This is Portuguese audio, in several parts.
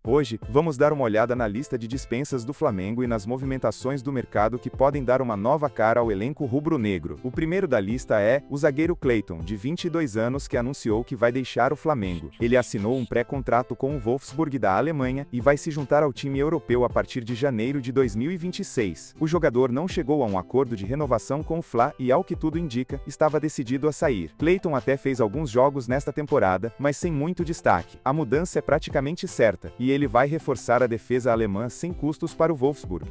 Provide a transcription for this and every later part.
Hoje, vamos dar uma olhada na lista de dispensas do Flamengo e nas movimentações do mercado que podem dar uma nova cara ao elenco rubro-negro. O primeiro da lista é o zagueiro Cleiton, de 22 anos, que anunciou que vai deixar o Flamengo. Ele assinou um pré-contrato com o Wolfsburg da Alemanha e vai se juntar ao time europeu a partir de janeiro de 2026. O jogador não chegou a um acordo de renovação com o Fla e, ao que tudo indica, estava decidido a sair. Cleiton até fez alguns jogos nesta temporada, mas sem muito destaque. A mudança é praticamente certa, e ele vai reforçar a defesa alemã sem custos para o Wolfsburg.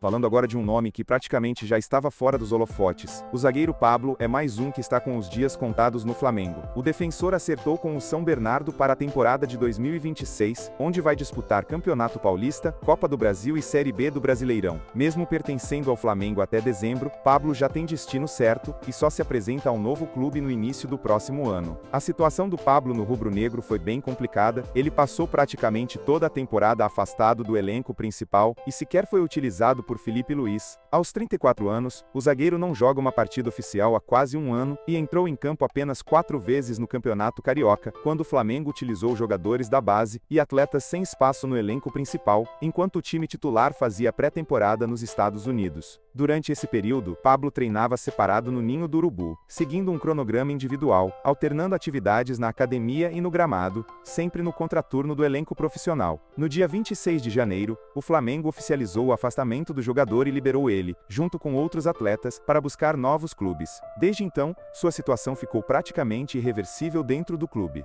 Falando agora de um nome que praticamente já estava fora dos holofotes, o zagueiro Pablo é mais um que está com os dias contados no Flamengo. O defensor acertou com o São Bernardo para a temporada de 2026, onde vai disputar Campeonato Paulista, Copa do Brasil e Série B do Brasileirão. Mesmo pertencendo ao Flamengo até dezembro, Pablo já tem destino certo e só se apresenta ao novo clube no início do próximo ano. A situação do Pablo no rubro-negro foi bem complicada, ele passou praticamente toda a temporada afastado do elenco principal e sequer foi utilizado por Felipe Luiz. Aos 34 anos, o zagueiro não joga uma partida oficial há quase um ano e entrou em campo apenas 4 vezes no Campeonato Carioca, quando o Flamengo utilizou jogadores da base e atletas sem espaço no elenco principal, enquanto o time titular fazia pré-temporada nos Estados Unidos. Durante esse período, Pablo treinava separado no Ninho do Urubu, seguindo um cronograma individual, alternando atividades na academia e no gramado, sempre no contraturno do elenco profissional. No dia 26 de janeiro, o Flamengo oficializou o afastamento do jogador e liberou ele, junto com outros atletas, para buscar novos clubes. Desde então, sua situação ficou praticamente irreversível dentro do clube.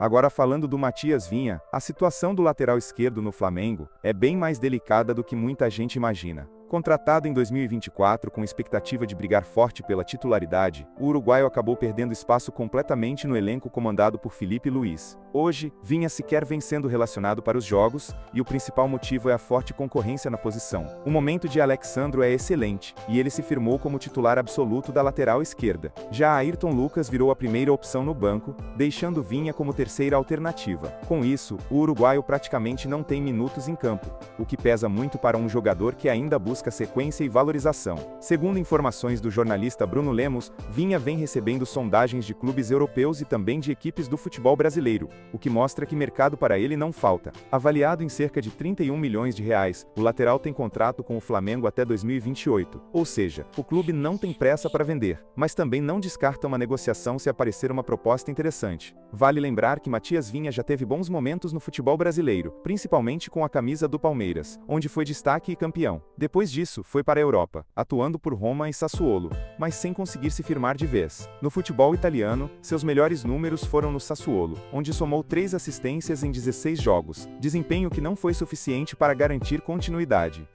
Agora, falando do Matias Vinha, a situação do lateral esquerdo no Flamengo é bem mais delicada do que muita gente imagina. Contratado em 2024 com expectativa de brigar forte pela titularidade, o uruguaio acabou perdendo espaço completamente no elenco comandado por Felipe Luiz. Hoje, Vinha sequer vem sendo relacionado para os jogos, e o principal motivo é a forte concorrência na posição. O momento de Alexandro é excelente, e ele se firmou como titular absoluto da lateral esquerda. Já Ayrton Lucas virou a primeira opção no banco, deixando Vinha como terceira alternativa. Com isso, o uruguaio praticamente não tem minutos em campo, o que pesa muito para um jogador que ainda busca sequência e valorização. Segundo informações do jornalista Bruno Lemos, Vinha vem recebendo sondagens de clubes europeus e também de equipes do futebol brasileiro, o que mostra que mercado para ele não falta. Avaliado em cerca de 31 milhões de reais, o lateral tem contrato com o Flamengo até 2028, ou seja, o clube não tem pressa para vender, mas também não descarta uma negociação se aparecer uma proposta interessante. Vale lembrar que Matias Vinha já teve bons momentos no futebol brasileiro, principalmente com a camisa do Palmeiras, onde foi destaque e campeão. Depois disso, foi para a Europa, atuando por Roma e Sassuolo, mas sem conseguir se firmar de vez. No futebol italiano, seus melhores números foram no Sassuolo, onde somou 3 assistências em 16 jogos, desempenho que não foi suficiente para garantir continuidade.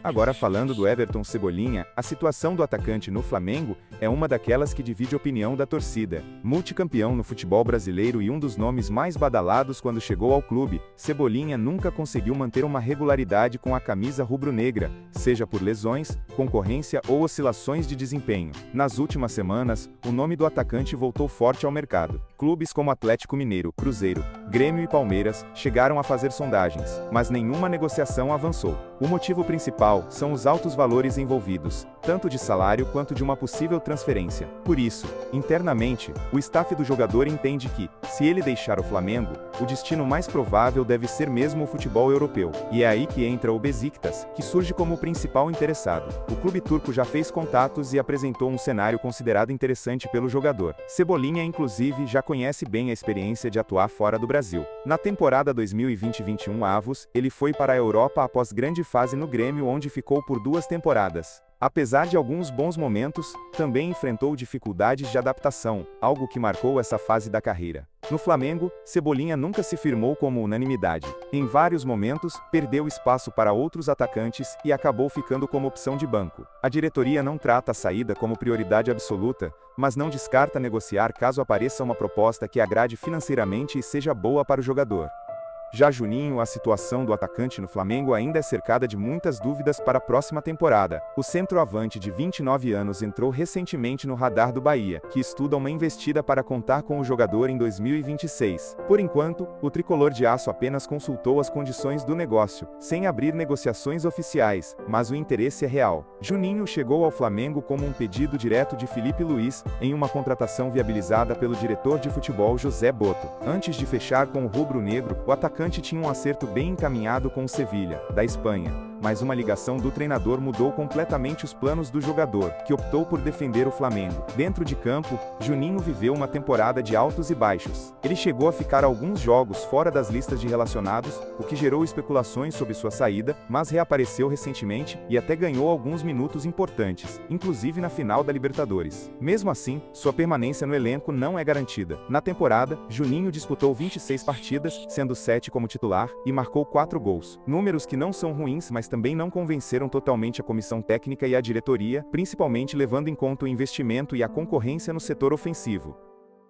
Agora, falando do Everton Cebolinha, a situação do atacante no Flamengo é uma daquelas que divide a opinião da torcida. Multicampeão no futebol brasileiro e um dos nomes mais badalados quando chegou ao clube, Cebolinha nunca conseguiu manter uma regularidade com a camisa rubro-negra, seja por lesões, concorrência ou oscilações de desempenho. Nas últimas semanas, o nome do atacante voltou forte ao mercado. Clubes como Atlético Mineiro, Cruzeiro, Grêmio e Palmeiras chegaram a fazer sondagens, mas nenhuma negociação avançou. O motivo principal são os altos valores envolvidos, tanto de salário quanto de uma possível transferência. Por isso, internamente, o staff do jogador entende que, se ele deixar o Flamengo, o destino mais provável deve ser mesmo o futebol europeu. E é aí que entra o Beşiktaş, que surge como o principal interessado. O clube turco já fez contatos e apresentou um cenário considerado interessante pelo jogador. Cebolinha, inclusive, já conhece bem a experiência de atuar fora do Brasil. Na temporada 2020-21 avos, ele foi para a Europa após grande fase no Grêmio, onde ficou por 2 temporadas. Apesar de alguns bons momentos, também enfrentou dificuldades de adaptação, algo que marcou essa fase da carreira. No Flamengo, Cebolinha nunca se firmou como unanimidade. Em vários momentos, perdeu espaço para outros atacantes e acabou ficando como opção de banco. A diretoria não trata a saída como prioridade absoluta, mas não descarta negociar caso apareça uma proposta que agrade financeiramente e seja boa para o jogador. Já Juninho, a situação do atacante no Flamengo ainda é cercada de muitas dúvidas para a próxima temporada. O centroavante de 29 anos entrou recentemente no radar do Bahia, que estuda uma investida para contar com o jogador em 2026. Por enquanto, o tricolor de aço apenas consultou as condições do negócio, sem abrir negociações oficiais, mas o interesse é real. Juninho chegou ao Flamengo como um pedido direto de Felipe Luiz, em uma contratação viabilizada pelo diretor de futebol José Boto. Antes de fechar com o rubro-negro, o atacante atacante tinha um acerto bem encaminhado com o Sevilha, da Espanha, mas uma ligação do treinador mudou completamente os planos do jogador, que optou por defender o Flamengo. Dentro de campo, Juninho viveu uma temporada de altos e baixos. Ele chegou a ficar alguns jogos fora das listas de relacionados, o que gerou especulações sobre sua saída, mas reapareceu recentemente e até ganhou alguns minutos importantes, inclusive na final da Libertadores. Mesmo assim, sua permanência no elenco não é garantida. Na temporada, Juninho disputou 26 partidas, sendo 7 como titular, e marcou 4 gols. Números que não são ruins, mas também não convenceram totalmente a comissão técnica e a diretoria, principalmente levando em conta o investimento e a concorrência no setor ofensivo.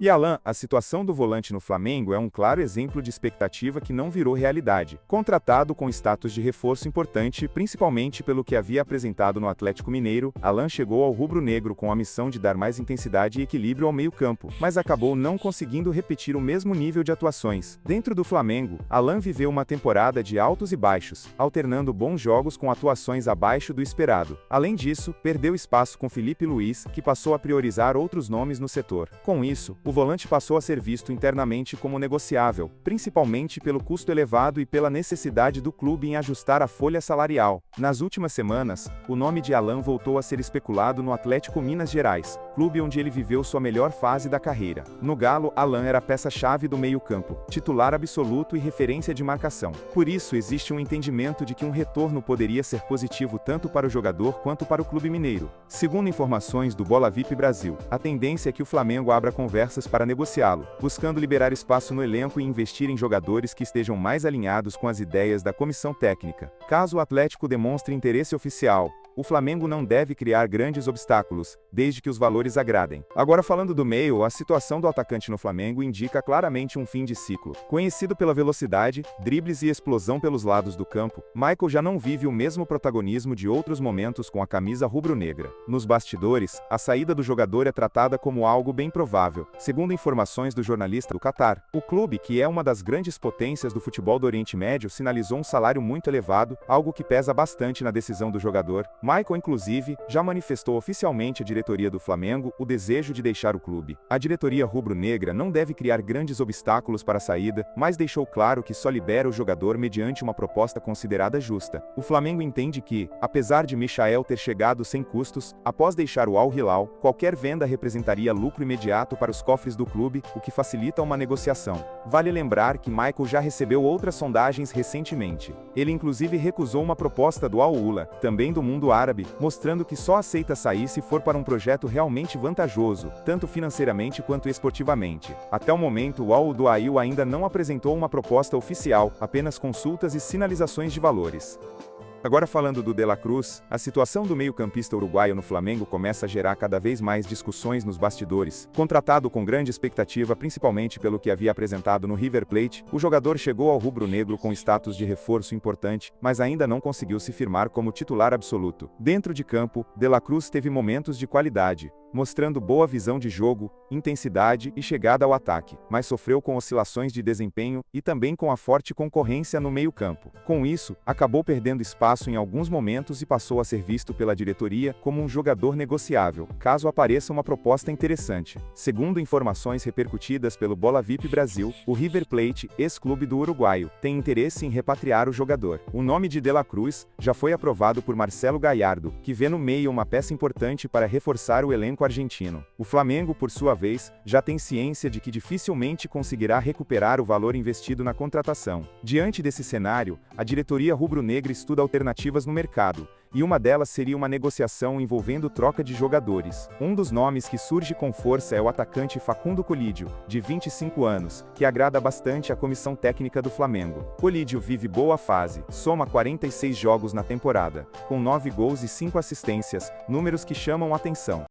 E Alan, a situação do volante no Flamengo é um claro exemplo de expectativa que não virou realidade. Contratado com status de reforço importante, principalmente pelo que havia apresentado no Atlético Mineiro, Alan chegou ao rubro-negro com a missão de dar mais intensidade e equilíbrio ao meio-campo, mas acabou não conseguindo repetir o mesmo nível de atuações. Dentro do Flamengo, Alan viveu uma temporada de altos e baixos, alternando bons jogos com atuações abaixo do esperado. Além disso, perdeu espaço com Felipe Luiz, que passou a priorizar outros nomes no setor. Com isso, o volante passou a ser visto internamente como negociável, principalmente pelo custo elevado e pela necessidade do clube em ajustar a folha salarial. Nas últimas semanas, o nome de Alan voltou a ser especulado no Atlético Minas Gerais, clube onde ele viveu sua melhor fase da carreira. No Galo, Alan era a peça-chave do meio-campo, titular absoluto e referência de marcação. Por isso, existe um entendimento de que um retorno poderia ser positivo tanto para o jogador quanto para o clube mineiro. Segundo informações do Bola VIP Brasil, a tendência é que o Flamengo abra conversas para negociá-lo, buscando liberar espaço no elenco e investir em jogadores que estejam mais alinhados com as ideias da comissão técnica. Caso o Atlético demonstre interesse oficial, o Flamengo não deve criar grandes obstáculos, desde que os valores agradem. Agora falando do meio, a situação do atacante no Flamengo indica claramente um fim de ciclo. Conhecido pela velocidade, dribles e explosão pelos lados do campo, Michael já não vive o mesmo protagonismo de outros momentos com a camisa rubro-negra. Nos bastidores, a saída do jogador é tratada como algo bem provável, segundo informações do jornalista do Catar. O clube, que é uma das grandes potências do futebol do Oriente Médio, sinalizou um salário muito elevado, algo que pesa bastante na decisão do jogador. Michael, inclusive, já manifestou oficialmente à diretoria do Flamengo o desejo de deixar o clube. A diretoria rubro-negra não deve criar grandes obstáculos para a saída, mas deixou claro que só libera o jogador mediante uma proposta considerada justa. O Flamengo entende que, apesar de Michael ter chegado sem custos, após deixar o Al Hilal, qualquer venda representaria lucro imediato para os cofres do clube, o que facilita uma negociação. Vale lembrar que Michael já recebeu outras sondagens recentemente. Ele inclusive recusou uma proposta do Al Ula, também do mundo árabe, mostrando que só aceita sair se for para um projeto realmente vantajoso, tanto financeiramente quanto esportivamente. Até o momento, o Al Duhail ainda não apresentou uma proposta oficial, apenas consultas e sinalizações de valores. Agora falando do De La Cruz, a situação do meio-campista uruguaio no Flamengo começa a gerar cada vez mais discussões nos bastidores. Contratado com grande expectativa principalmente pelo que havia apresentado no River Plate, o jogador chegou ao rubro-negro com status de reforço importante, mas ainda não conseguiu se firmar como titular absoluto. Dentro de campo, De La Cruz teve momentos de qualidade, mostrando boa visão de jogo, intensidade e chegada ao ataque, mas sofreu com oscilações de desempenho e também com a forte concorrência no meio-campo. Com isso, acabou perdendo espaço em alguns momentos e passou a ser visto pela diretoria como um jogador negociável, caso apareça uma proposta interessante. Segundo informações repercutidas pelo Bola VIP Brasil, o River Plate, ex-clube do uruguaio, tem interesse em repatriar o jogador. O nome de De La Cruz já foi aprovado por Marcelo Gallardo, que vê no meio uma peça importante para reforçar o elenco argentino. O Flamengo, por sua vez, já tem ciência de que dificilmente conseguirá recuperar o valor investido na contratação. Diante desse cenário, a diretoria rubro-negra estuda alternativas no mercado, e uma delas seria uma negociação envolvendo troca de jogadores. Um dos nomes que surge com força é o atacante Facundo Colídio, de 25 anos, que agrada bastante a comissão técnica do Flamengo. Colídio vive boa fase, soma 46 jogos na temporada, com 9 gols e 5 assistências, números que chamam atenção.